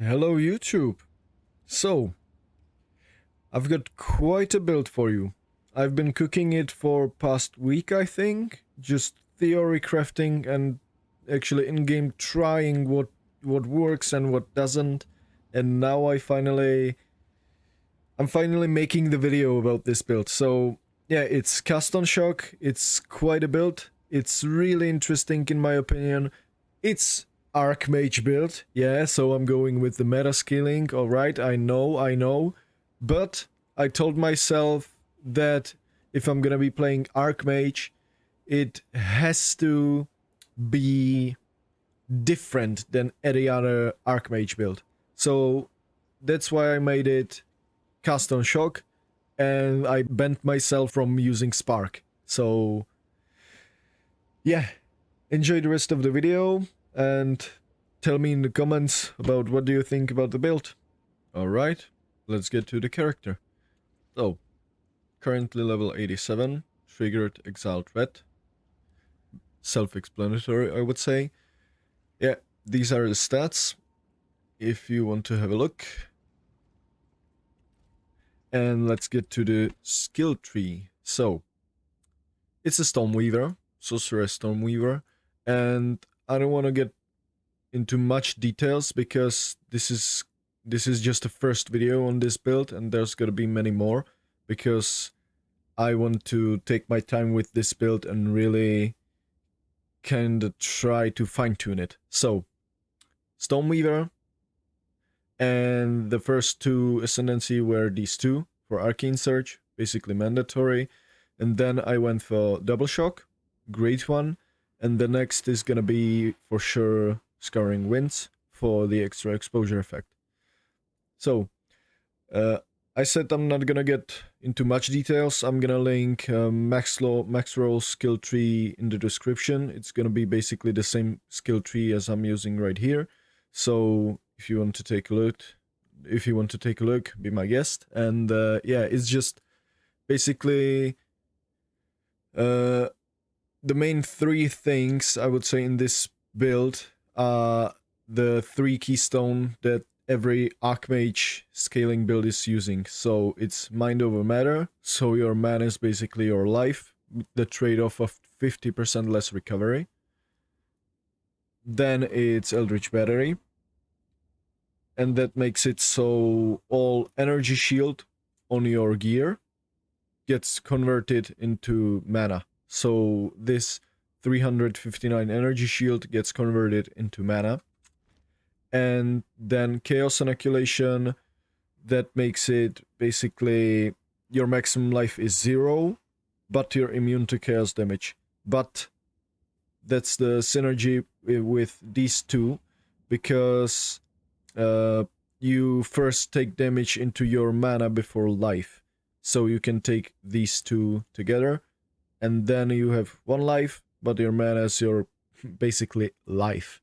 Hello YouTube! So, I've got quite a build for you. I've been cooking it for past week I think, just theory crafting and actually in-game trying what works and what doesn't, and now I'm finally making the video about this build. So yeah, it's cast on shock, it's quite a build, it's really interesting in my opinion. It's Archmage build, yeah, so I'm going with the meta scaling, alright, I know, but I told myself that if I'm gonna be playing Archmage, it has to be different than any other Archmage build. So that's why I made it cast on shock, and I banned myself from using Spark. So yeah, enjoy the rest of the video and tell me in the comments about what do you think about the build. Alright, let's get to the character. So, currently level 87, triggered Exile threat. Self-explanatory, I would say. Yeah, these are the stats, if you want to have a look. And let's get to the skill tree. So, it's a Stormweaver, Sorcerer Stormweaver, and I don't want to get into much details because this is just the first video on this build, and there's gonna be many more because I want to take my time with this build and really kind of try to fine-tune it. So, Stormweaver, and the first two Ascendancy were these two for Arcane Surge, basically mandatory, and then I went for Double Shock, great one, and the next is gonna be for sure Scouring Winds for the extra exposure effect. So, I said I'm not gonna get into much details. I'm gonna link max roll skill tree in the description. It's gonna be basically the same skill tree as I'm using right here. So if you want to take a look, be my guest. And yeah, it's just basically the main three things I would say in this build are the three keystone that every Archmage scaling build is using. So it's Mind over Matter, so your mana is basically your life, the trade-off of 50% less recovery. Then it's Eldritch Battery, and that makes it so all energy shield on your gear gets converted into mana. So this 359 energy shield gets converted into mana. And then Chaos Inoculation, that makes it basically your maximum life is 0, but you're immune to chaos damage. But that's the synergy with these two, because you first take damage into your mana before life. So you can take these two together, and then you have 1 life, but your mana is your basically life.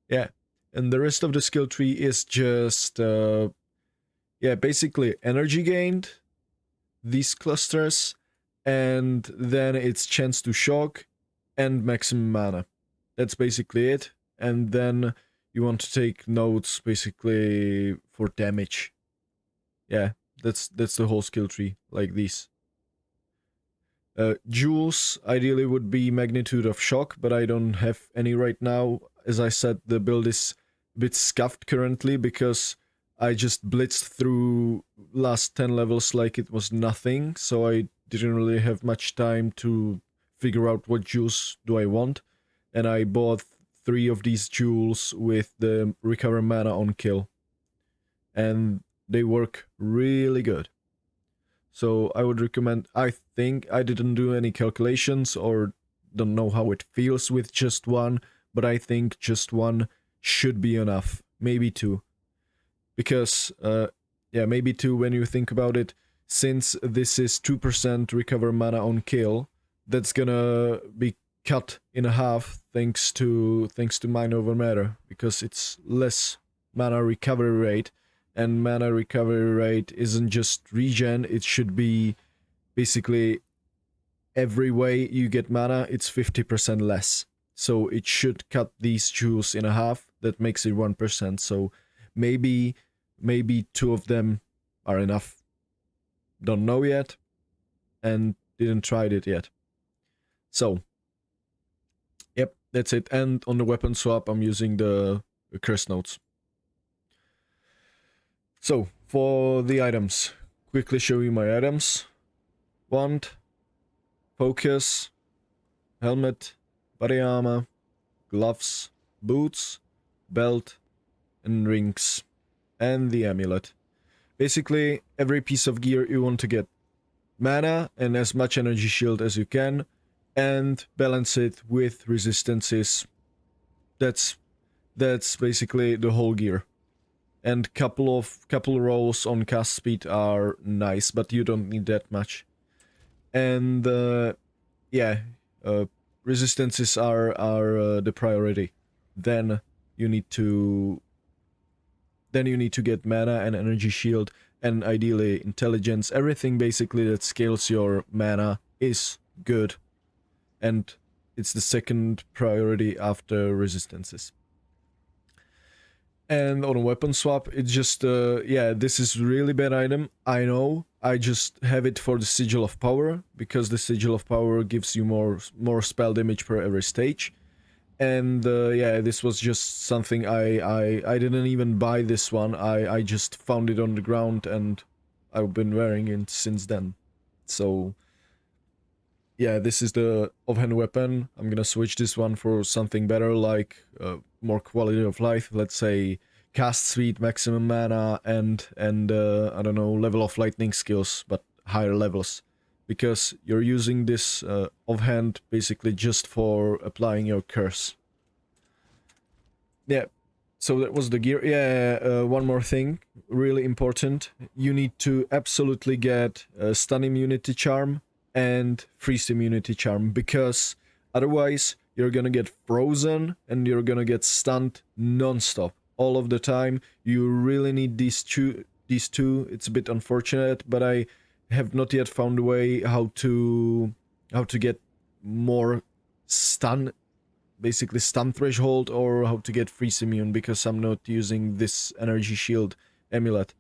Yeah. And the rest of the skill tree is just, yeah, basically energy gained, these clusters, and then it's chance to shock and maximum mana. That's basically it. And then you want to take notes basically for damage. Yeah, that's the whole skill tree, like this. Jewels ideally would be magnitude of shock, but I don't have any right now. As I said, the build is bit scuffed currently because I just blitzed through last 10 levels like it was nothing, so I didn't really have much time to figure out what jewels do I want, and I bought 3 of these jewels with the recover mana on kill, and they work really good. So I would recommend, I think I didn't do any calculations or don't know how it feels with just one, but I think just one should be enough, maybe 2, because yeah, maybe 2 when you think about it, since this is 2% recover mana on kill, that's gonna be cut in half thanks to Mind over Matter, because it's less mana recovery rate, and mana recovery rate isn't just regen, it should be basically every way you get mana, it's 50% less. So it should cut these jewels in half. That makes it 1%. So Maybe 2 of them are enough. Don't know yet, and didn't try it yet. So, yep, that's it. And on the weapon swap, I'm using the curse notes. So, for the items, quickly show you my items. Wand, focus, helmet, body armor, gloves, boots, belt, and rings, and the amulet. Basically, every piece of gear you want to get mana and as much energy shield as you can, and balance it with resistances. That's basically the whole gear. And couple rolls on cast speed are nice, but you don't need that much. And yeah, resistances are the priority. Then you need to get mana and energy shield, and ideally intelligence. Everything basically that scales your mana is good, and it's the second priority after resistances. And on a weapon swap, it's just, yeah, this is really bad item, I know. I just have it for the Sigil of Power, because the Sigil of Power gives you more spell damage per every stage. And yeah, this was just something I didn't even buy this one. I just found it on the ground, and I've been wearing it since then. So yeah, this is the offhand weapon. I'm gonna switch this one for something better, like more quality of life. Let's say cast speed, maximum mana, and I don't know, level of lightning skills, but higher levels, because you're using this offhand basically just for applying your curse. Yeah, so that was the gear. Yeah, one more thing, really important. You need to absolutely get stun immunity charm and freeze immunity charm, because otherwise you're gonna get frozen and you're gonna get stunned non-stop all of the time. You really need these two. It's a bit unfortunate, but I have not yet found a way how to get more stun, basically stun threshold, or how to get freeze immune, because I'm not using this energy shield amulet.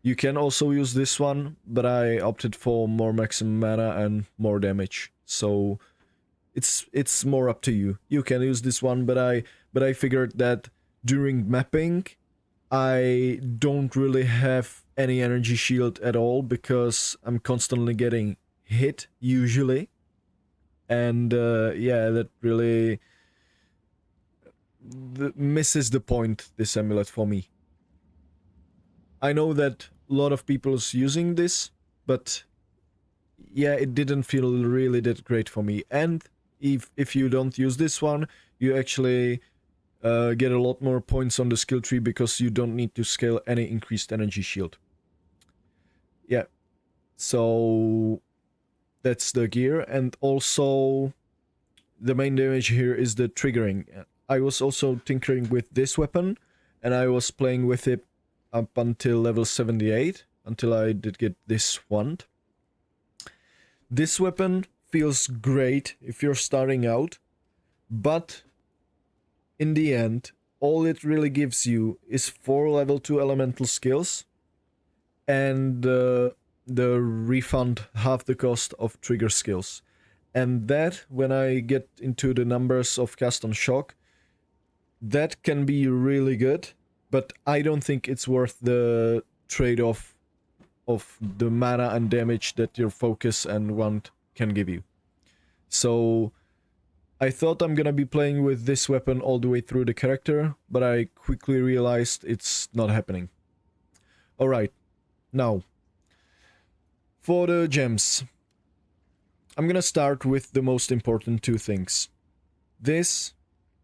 You can also use this one, but I opted for more maximum mana and more damage. So it's more up to you. You can use this one, but I figured that during mapping I don't really have any energy shield at all, because I'm constantly getting hit usually. And yeah, that really misses the point, this amulet, for me. I know that a lot of people's using this, but yeah, it didn't feel really that great for me. And if you don't use this one, you actually get a lot more points on the skill tree, because you don't need to scale any increased energy shield. Yeah, so that's the gear. And also the main damage here is the triggering. I was also tinkering with this weapon, and I was playing with it up until level 78, until I did get this wand. This weapon feels great if you're starting out, but in the end, all it really gives you is 4 level 2 elemental skills, and the refund half the cost of trigger skills. And that, when I get into the numbers of cast on shock, that can be really good, but I don't think it's worth the trade-off of the mana and damage that your focus and wand can give you. So I thought I'm gonna be playing with this weapon all the way through the character, but I quickly realized it's not happening. Alright, now, for the gems, I'm gonna start with the most important 2 things. This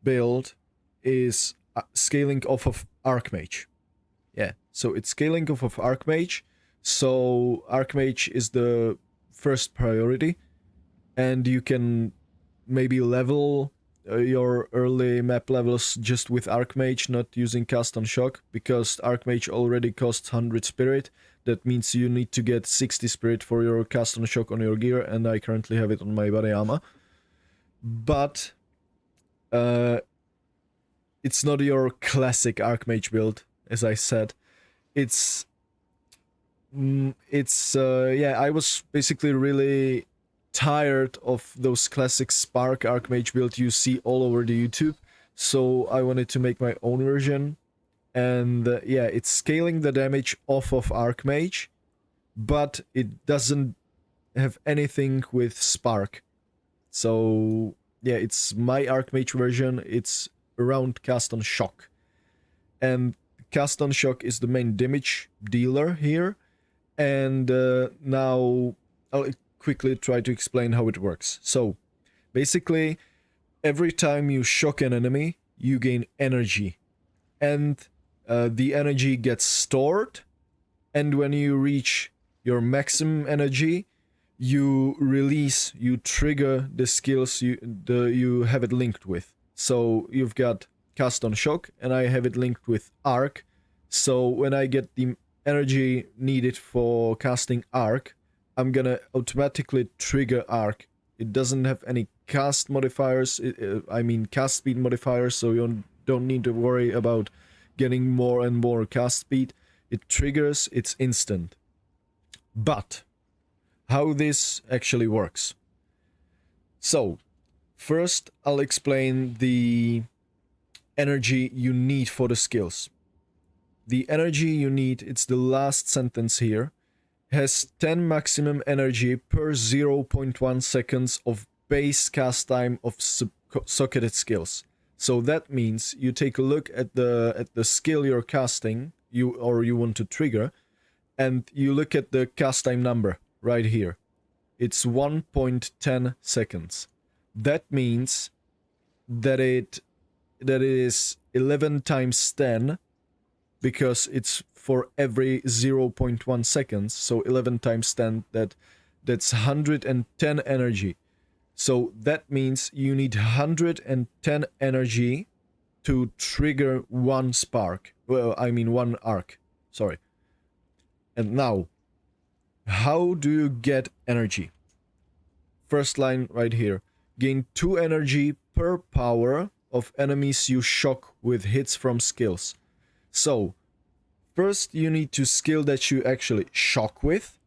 build is scaling off of Archmage. Yeah, so it's scaling off of Archmage, so Archmage is the first priority, and you can maybe level your early map levels just with Archmage, not using cast on shock, because Archmage already costs 100 spirit. That means you need to get 60 spirit for your cast on shock on your gear, and I currently have it on my body armor. But it's not your classic Archmage build. as I said. Yeah, I was basically really tired of those classic Spark Archmage build you see all over the YouTube, so I wanted to make my own version. And yeah, it's scaling the damage off of Archmage, but it doesn't have anything with Spark. So yeah, it's my Archmage version. It's around Cast on Shock, and Cast on Shock is the main damage dealer here. And now I'll quickly try to explain how it works. So basically, every time you shock an enemy, you gain energy, and the energy gets stored, and when you reach your maximum energy, you release, you trigger the skills you have it linked with. So you've got Cast on Shock, and I have it linked with Arc. So when I get the energy needed for casting Arc, I'm gonna automatically trigger Arc. It doesn't have any cast modifiers, I mean cast speed modifiers, so you don't need to worry about getting more and more cast speed. It triggers, it's instant. But how this actually works. So first I'll explain the energy you need for the skills. The energy you need, it's the last sentence here, has 10 maximum energy per 0.1 seconds of base cast time of socketed skills. So that means you take a look at the skill you're casting, you want to trigger, and you look at the cast time number right here. It's 1.10 seconds. That means that it is 11 times 10, because it's for every 0.1 seconds, so 11 times 10, that's 110 energy. So that means you need 110 energy to trigger one spark. Well, I mean one arc. Sorry. And now, how do you get energy? First line right here. Gain 2 energy per power of enemies you shock with hits from skills. So, first you need to skill that you actually shock with,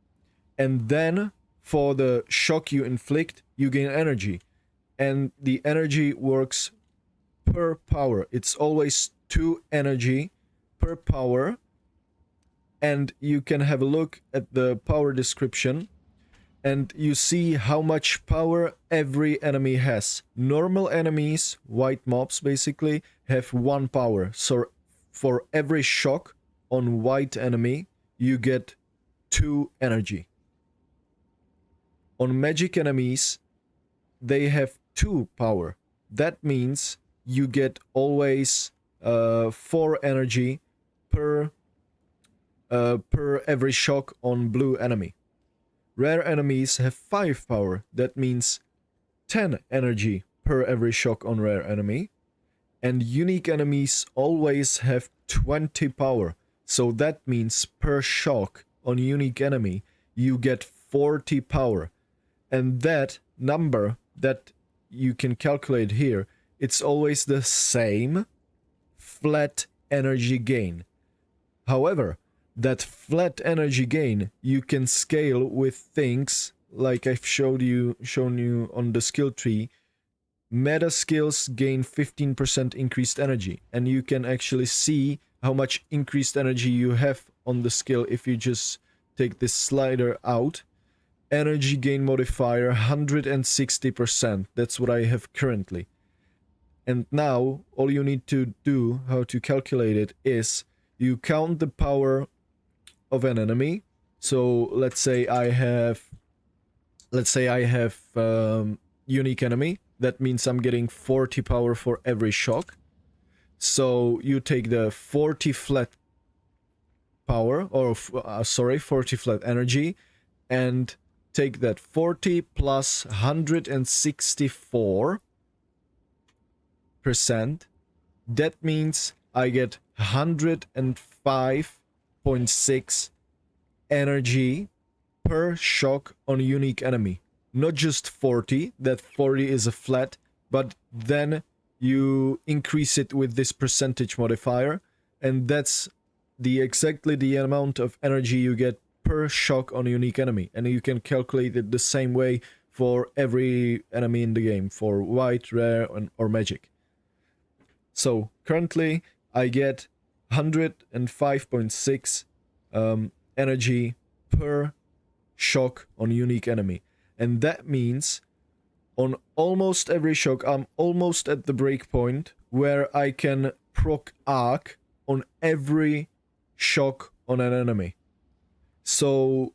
and then for the shock you inflict, you gain energy. And the energy works per power. It's always 2 energy per power. And you can have a look at the power description, and you see how much power every enemy has. Normal enemies, white mobs basically, have 1 power. So for every shock on white enemy, you get 2 energy. On magic enemies, they have 2 power. That means you get always 4 energy per every shock on blue enemy. Rare enemies have 5 power. That means 10 energy per every shock on rare enemy. And unique enemies always have 20 power. So that means per shock on unique enemy, you get 40 power. And that number that you can calculate here, it's always the same flat energy gain. However, that flat energy gain you can scale with things like I've shown you on the skill tree. Meta skills gain 15% increased energy, and you can actually see how much increased energy you have on the skill if you just take this slider out. Energy gain modifier 160%. That's what I have currently. And now all you need to do, how to calculate it, is you count the power of an enemy. So let's say I have unique enemy. That means I'm getting 40 power for every shock. So you take the 40 flat power, or 40 flat energy, and take that 40 plus 164%. That means I get 105.6 energy per shock on a unique enemy. Not just 40, that 40 is a flat, but then you increase it with this percentage modifier, and that's exactly the amount of energy you get per shock on a unique enemy, and you can calculate it the same way for every enemy in the game, for white, rare, or magic. So currently I get 105.6 energy per shock on unique enemy, and that means on almost every shock I'm almost at the breakpoint where I can proc arc on every shock on an enemy. So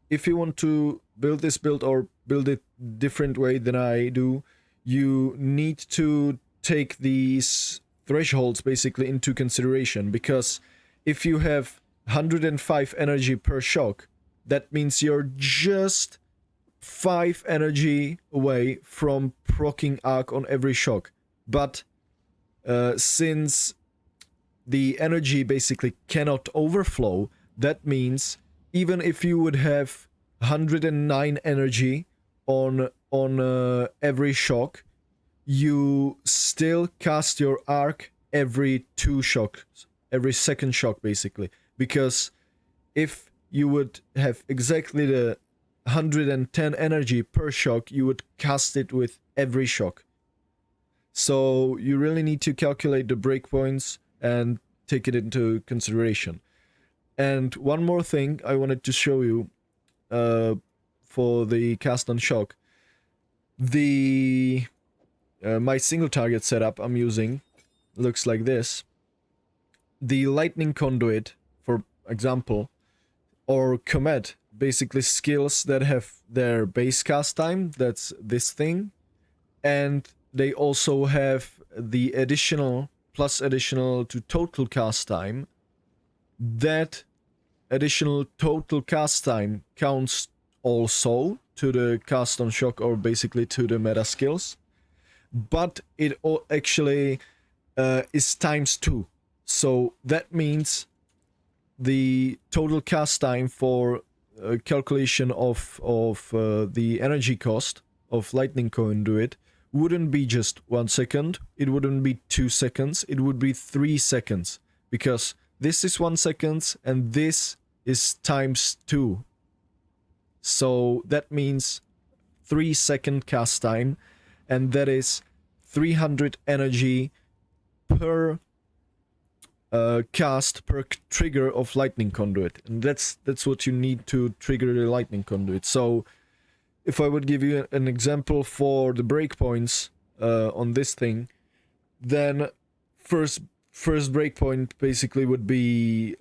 if you want to build this build or build it different way than I do, you need to take these thresholds basically into consideration, because if you have 105 energy per shock, that means you're just 5 energy away from proccing arc on every shock. But since the energy basically cannot overflow, that means even if you would have 109 energy on every shock, you still cast your arc every 2 shocks, every second shock basically, because if you would have exactly the 110 energy per shock, you would cast it with every shock. So you really need to calculate the breakpoints and take it into consideration. And one more thing I wanted to show you for the cast on shock. The my single target setup I'm using looks like this. The lightning conduit, for example, or comet, basically skills that have their base cast time, that's this thing, and they also have the additional to total cast time. That additional total cast time counts also to the cast on shock, or basically to the meta skills, but it actually is times 2. So that means the total cast time for calculation of the energy cost of lightning conduit wouldn't be just 1 second, it wouldn't be 2 seconds, it would be 3 seconds, because this is 1 second and this is times 2. So that means 3 second cast time, and that is 300 energy per cast per trigger of lightning conduit, and that's what you need to trigger the lightning conduit. So if I would give you an example for the breakpoints on this thing, then first breakpoint basically would be,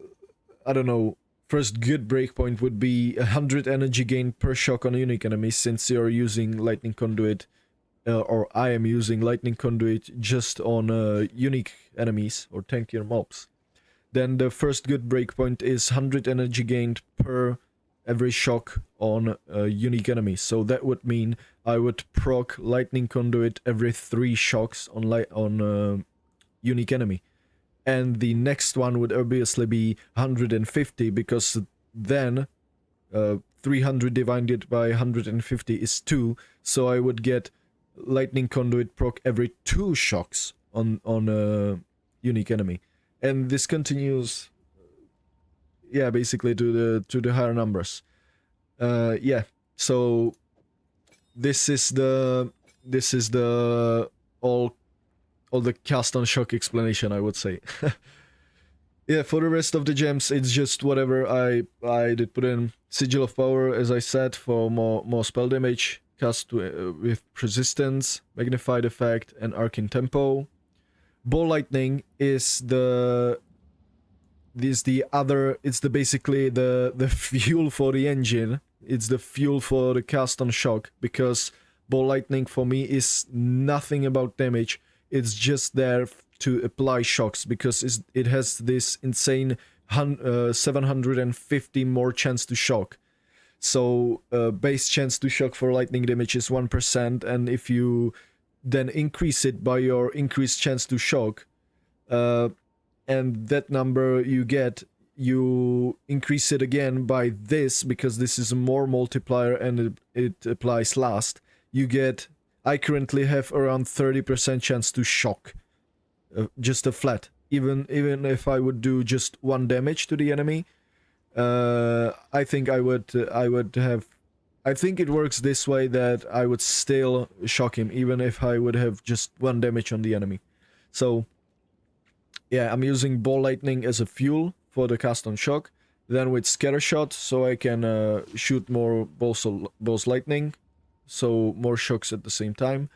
I don't know, first good breakpoint would be 100 energy gain per shock on a unique enemy, since you're using lightning conduit, or I am using lightning conduit just on unique enemies or tankier mobs. Then the first good breakpoint is 100 energy gained per every shock on unique enemies. So that would mean I would proc lightning conduit every 3 shocks on unique enemy. And the next one would obviously be 150, because then 300 divided by 150 is 2, so I would get lightning conduit proc every 2 shocks on a unique enemy, and this continues, yeah, basically to the higher numbers. Yeah, so this is the all the cast on shock explanation, I would say. Yeah, for the rest of the gems, it's just whatever I did put in. Sigil of Power, as I said, for more spell damage, cast with Persistence, Magnified Effect, and Arcane Tempo. Ball Lightning is basically the fuel for the engine. It's the fuel for the cast on shock, because Ball Lightning for me is nothing about damage. It's just there to apply shocks, because it has this insane 750 more chance to shock. So base chance to shock for lightning damage is 1%, and if you then increase it by your increased chance to shock, and that number you increase it again by this, because this is a more multiplier and it applies last, I currently have around 30% chance to shock, just a flat. even if I would do just 1 damage to the enemy. I think I would have. I think it works this way, that I would still shock him even if I would have just 1 damage on the enemy. So yeah, I'm using ball lightning as a fuel for the cast on shock. Then with scatter shot, so I can shoot more balls lightning, so more shocks at the same time.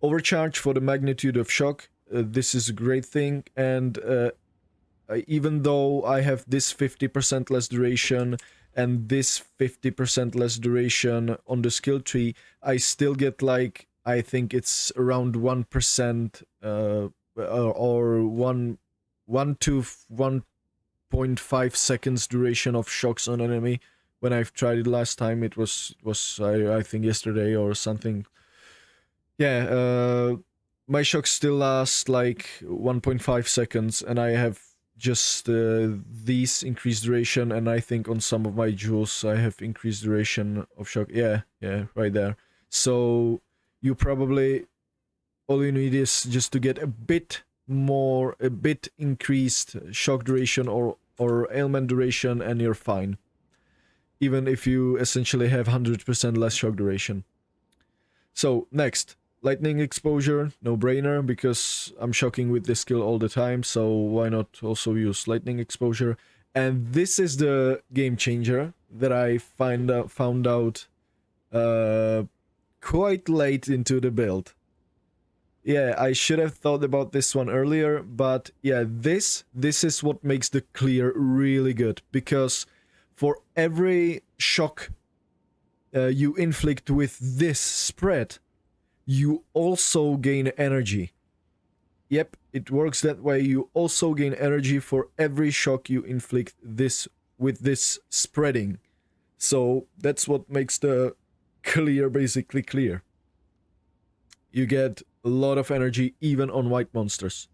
Overcharge for the magnitude of shock. This is a great thing, and even though I have this 50% less duration and this 50% less duration on the skill tree, I still get like, I think it's around 1% or 1 to 1.5 seconds duration of shocks on enemy. When I've tried it last time, it was I think yesterday or something. Yeah, my shocks still last like 1.5 seconds, and I have just these increased duration, and I think on some of my jewels I have increased duration of shock. Yeah, right there. So you probably, all you need is just to get a bit increased shock duration or ailment duration, and you're fine. Even if you essentially have 100% less shock duration. So next, lightning exposure, no brainer, because I'm shocking with this skill all the time, so why not also use lightning exposure? And this is the game changer that I found out quite late into the build. Yeah, I should have thought about this one earlier, but yeah, this is what makes the clear really good, because for every shock you inflict with this spread, you also gain energy. Yep, it works that way. You also gain energy for every shock you inflict with this spreading. So that's what makes the clear basically clear. You get a lot of energy even on white monsters.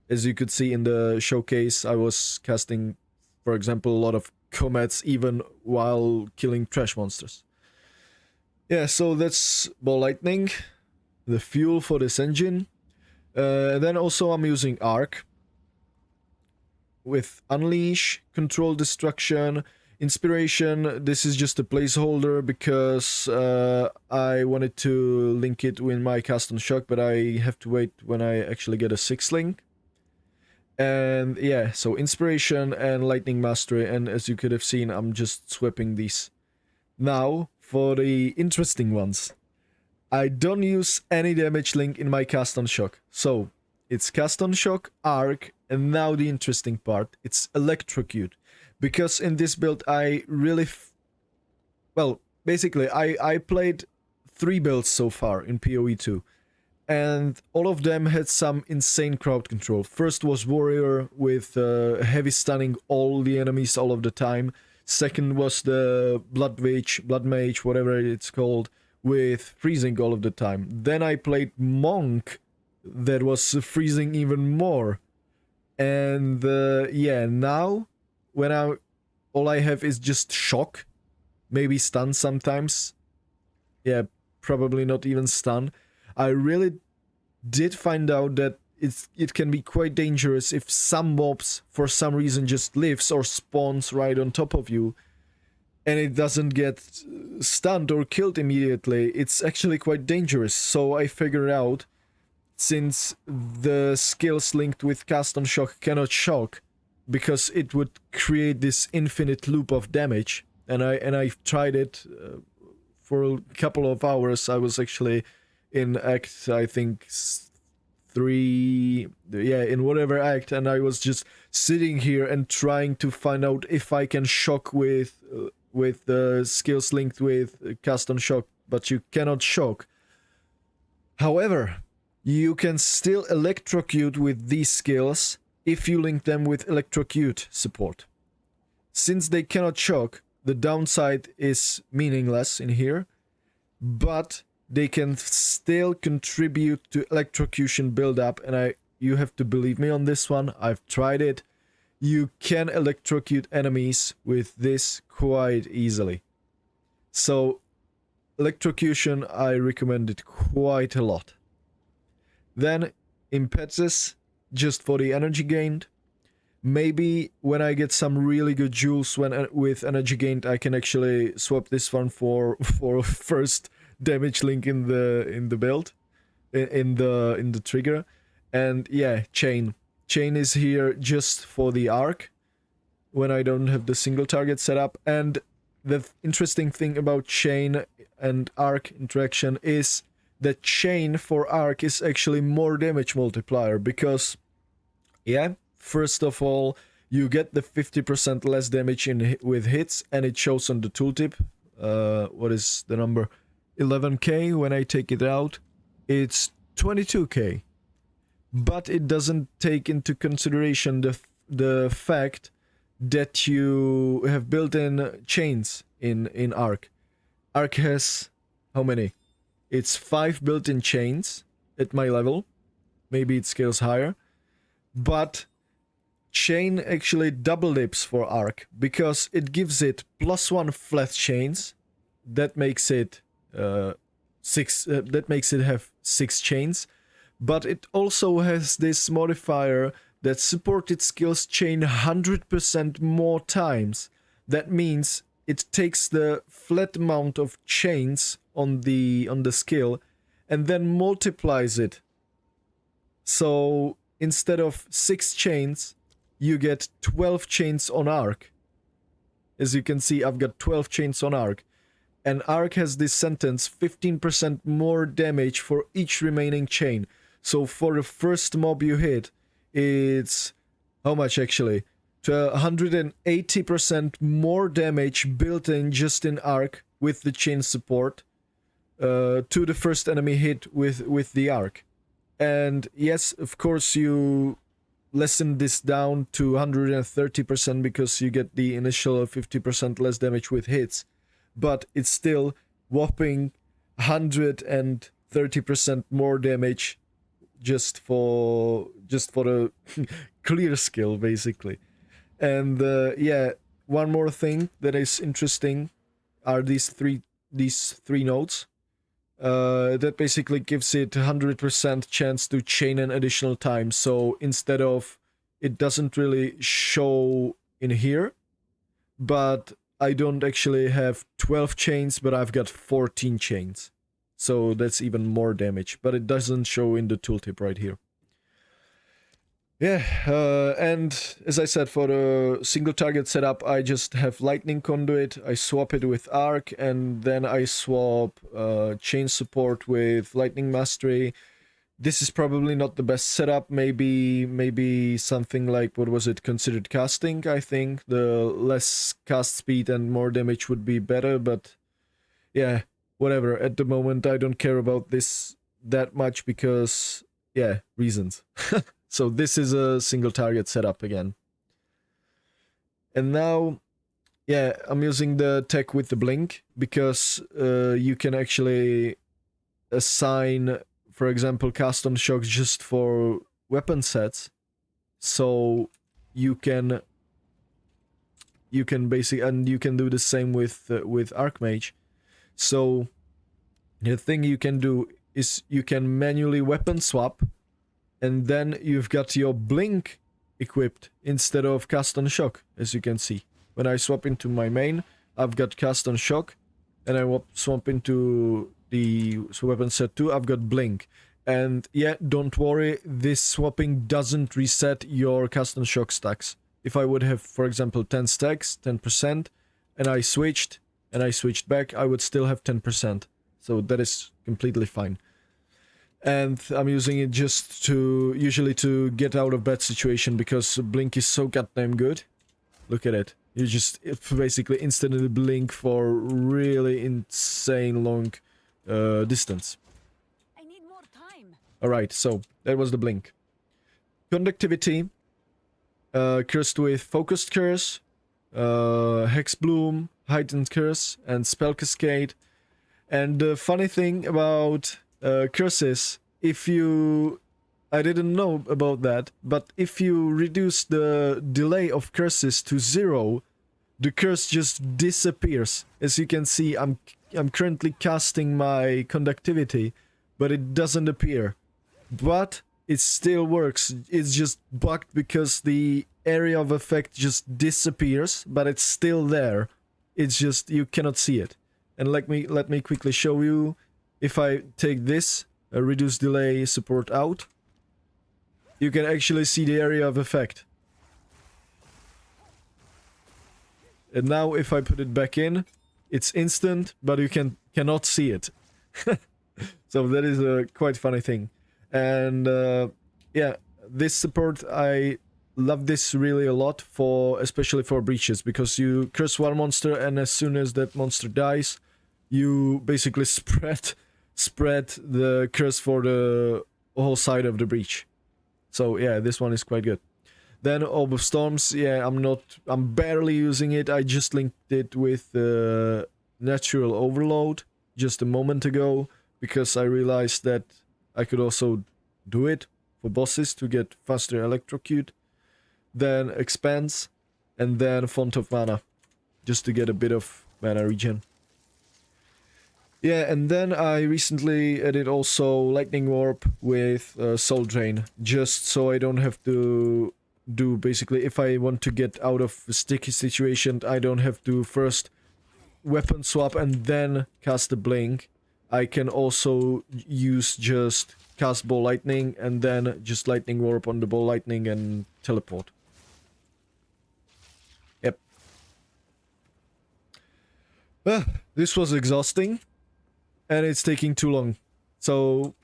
As you could see in the showcase, I was casting, for example, a lot of comets even while killing trash monsters. Yeah, so that's ball lightning, the fuel for this engine. Then also I'm using Arc with Unleash, Control Destruction, Inspiration. This is just a placeholder because I wanted to link it with my custom shock, but I have to wait when I actually get a 6 link. And yeah, so Inspiration and Lightning Mastery, and as you could have seen, I'm just swapping these. Now, for the interesting ones. I don't use any damage link in my cast on shock. So, it's cast on shock, Arc, and now the interesting part, it's Electrocute. Because in this build I really... well, basically I played 3 builds so far in PoE 2. And all of them had some insane crowd control. First was Warrior with heavy stunning all the enemies all of the time. Second was the Blood Mage, whatever it's called, with freezing all of the time. Then I played Monk that was freezing even more. And yeah, now when all I have is just shock, maybe stun sometimes. Yeah, probably not even stun. I really did find out that it can be quite dangerous if some mobs for some reason just lives or spawns right on top of you and it doesn't get stunned or killed immediately. It's actually quite dangerous. So I figured out, since the skills linked with cast on shock cannot shock, because it would create this infinite loop of damage, and I've tried it for a couple of hours. I was actually in act, I think 3, yeah, in whatever act, and I was just sitting here and trying to find out if I can shock with the skills linked with cast on shock, but you cannot shock. However, you can still electrocute with these skills if you link them with electrocute support. Since they cannot shock, the downside is meaningless in here, but they can still contribute to electrocution build-up, and you have to believe me on this one, I've tried it. You can electrocute enemies with this quite easily. So, electrocution, I recommend it quite a lot. Then, Impetus, just for the energy gained. Maybe when I get some really good jewels with energy gained, I can actually swap this one for first damage link in the build, in the trigger. And yeah, chain is here just for the arc when I don't have the single target set up. And the interesting thing about chain and arc interaction is that chain for arc is actually more damage multiplier, because yeah, first of all, you get the 50% less damage with hits, and it shows on the tooltip. What is the number? 11k. When I take it out, it's 22k. But it doesn't take into consideration the fact that you have built-in chains in Arc. Arc has how many? It's 5 built-in chains at my level. Maybe it scales higher. But chain actually double dips for Arc, because it gives it +1 flat chains. That makes it 6. That makes it have 6 chains. But it also has this modifier that supported skills chain 100% more times. That means it takes the flat amount of chains on the skill and then multiplies it. So instead of 6 chains, you get 12 chains on Arc. As you can see, I've got 12 chains on Arc. And Arc has this sentence, 15% more damage for each remaining chain. So for the first mob you hit, it's how much actually? To 180% more damage built in just in Arc with the chain support to the first enemy hit with the Arc. And yes, of course you lessen this down to 130% because you get the initial 50% less damage with hits. But it's still whopping 130% more damage just for the clear skill, basically. And yeah, one more thing that is interesting are these three nodes. That basically gives it 100% chance to chain an additional time. So instead of, it doesn't really show in here, but I don't actually have 12 chains, but I've got 14 chains. So that's even more damage, but it doesn't show in the tooltip right here. Yeah, and as I said, for the single target setup, I just have Lightning Conduit, I swap it with Arc, and then I swap chain support with Lightning Mastery. This is probably not the best setup, maybe something like, what was it, considered casting, I think. The less cast speed and more damage would be better, but yeah, whatever. At the moment, I don't care about this that much because, yeah, reasons. So this is a single target setup again. And now, yeah, I'm using the tech with the blink because you can actually assign, for example, cast on shock just for weapon sets. So you can basically, and you can do the same with Archmage. So the thing you can do is you can manually weapon swap, and then you've got your blink equipped instead of cast on shock, as you can see. When I swap into my main, I've got cast on shock, and I swap into the weapon set 2, I've got blink. And yeah, don't worry, this swapping doesn't reset your cast on shock stacks. If I would have, for example, 10 stacks, 10%, and I switched back, I would still have 10%. So that is completely fine. And I'm using it just usually to get out of bad situation, because blink is so goddamn good. Look at it. You just basically instantly blink for really insane long distance. I need more time. Alright, so that was the blink. Conductivity, cursed with Focused Curse, Hex Bloom, Heightened Curse, and Spell Cascade. And the funny thing about curses, I didn't know about that, but if you reduce the delay of curses to 0, the curse just disappears. As you can see, I'm currently casting my conductivity, but it doesn't appear. But it still works. It's just bugged because the area of effect just disappears, but it's still there. It's just you cannot see it. And let me quickly show you. If I take this, reduce delay support out, you can actually see the area of effect. And now if I put it back in, it's instant, but you cannot see it. So that is a quite funny thing. And yeah, this support, I love this really a lot, especially for breaches, because you curse one monster and as soon as that monster dies, you basically spread the curse for the whole side of the breach. So yeah, this one is quite good. Then Orb of Storms, yeah, I'm barely using it. I just linked it with Natural Overload just a moment ago, because I realized that I could also do it for bosses to get faster electrocute. Then Expanse, and then Font of Mana, just to get a bit of mana regen. Yeah, and then I recently added also Lightning Warp with Soul Drain, just so I don't have to do, basically, if I want to get out of a sticky situation, I don't have to first weapon swap and then cast a blink. I can also use just cast Ball Lightning and then just Lightning Warp on the Ball Lightning and teleport. Yep. This was exhausting. And it's taking too long. So,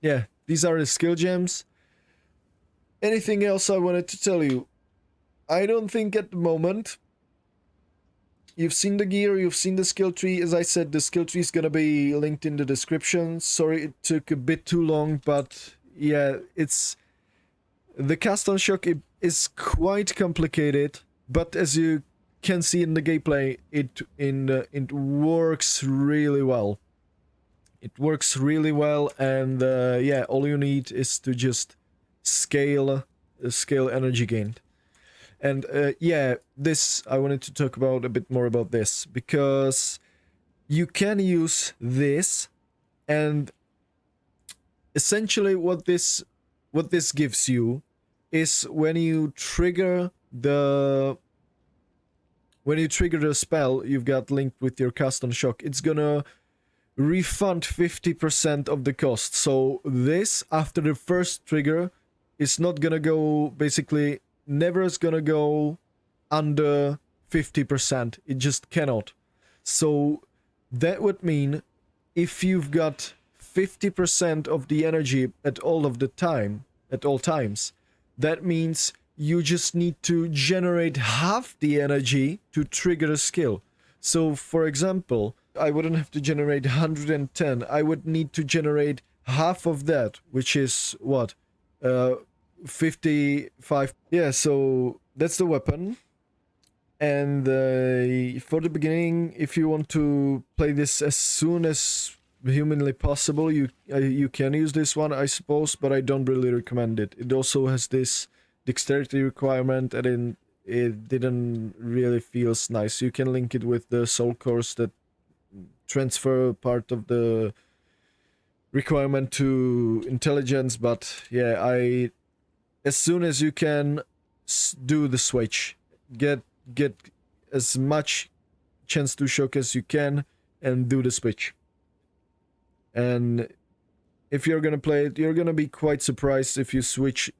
yeah, these are the skill gems. Anything else I wanted to tell you? I don't think at the moment. You've seen the gear, you've seen the skill tree. As I said, the skill tree is gonna be linked in the description. Sorry it took a bit too long, but yeah, it's... The cast on shock is quite complicated, but as you can see in the gameplay, it works really well. It works really well, and yeah, all you need is to just scale energy gained. And yeah, this, I wanted to talk about a bit more about this, because you can use this, and essentially what this gives you is when you trigger the spell you've got linked with your cast on shock, it's gonna refund 50% of the cost. So this, after the first trigger, is not gonna go, basically never is gonna go under 50%. It just cannot. So that would mean if you've got 50% of the energy at all times, that means you just need to generate half the energy to trigger a skill. So for example, I wouldn't have to generate 110. I would need to generate half of that, which is what? 55. Yeah, so that's the weapon. And for the beginning, if you want to play this as soon as humanly possible, you can use this one, I suppose, but I don't really recommend it. It also has this dexterity requirement, and it didn't really feels nice. You can link it with the soul cores that transfer part of the requirement to intelligence, but yeah, as soon as you can, do the switch. Get as much chance to shock as you can and do the switch. And if you're gonna play it, you're gonna be quite surprised if you switch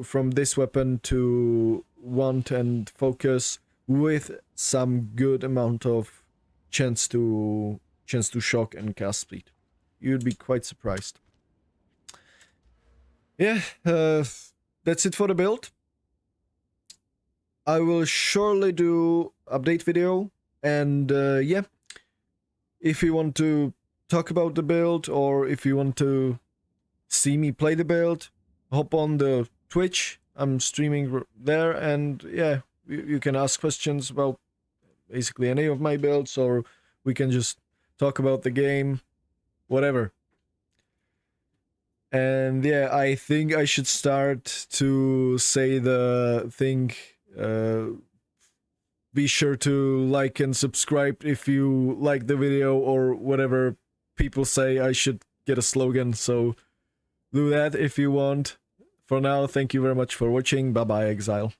from this weapon to want and focus with some good amount of chance to shock and cast speed. You'd be quite surprised. Yeah, that's it for the build. I will surely do update video, and yeah, if you want to talk about the build, or if you want to see me play the build, hop on the Twitch. I'm streaming there, and yeah, you can ask questions about basically any of my builds, or we can just talk about the game, whatever. And yeah, I think I should start to say the thing. Be sure to like and subscribe if you like the video, or whatever people say. I should get a slogan, so do that if you want. For now, thank you very much for watching. Bye bye, Exile.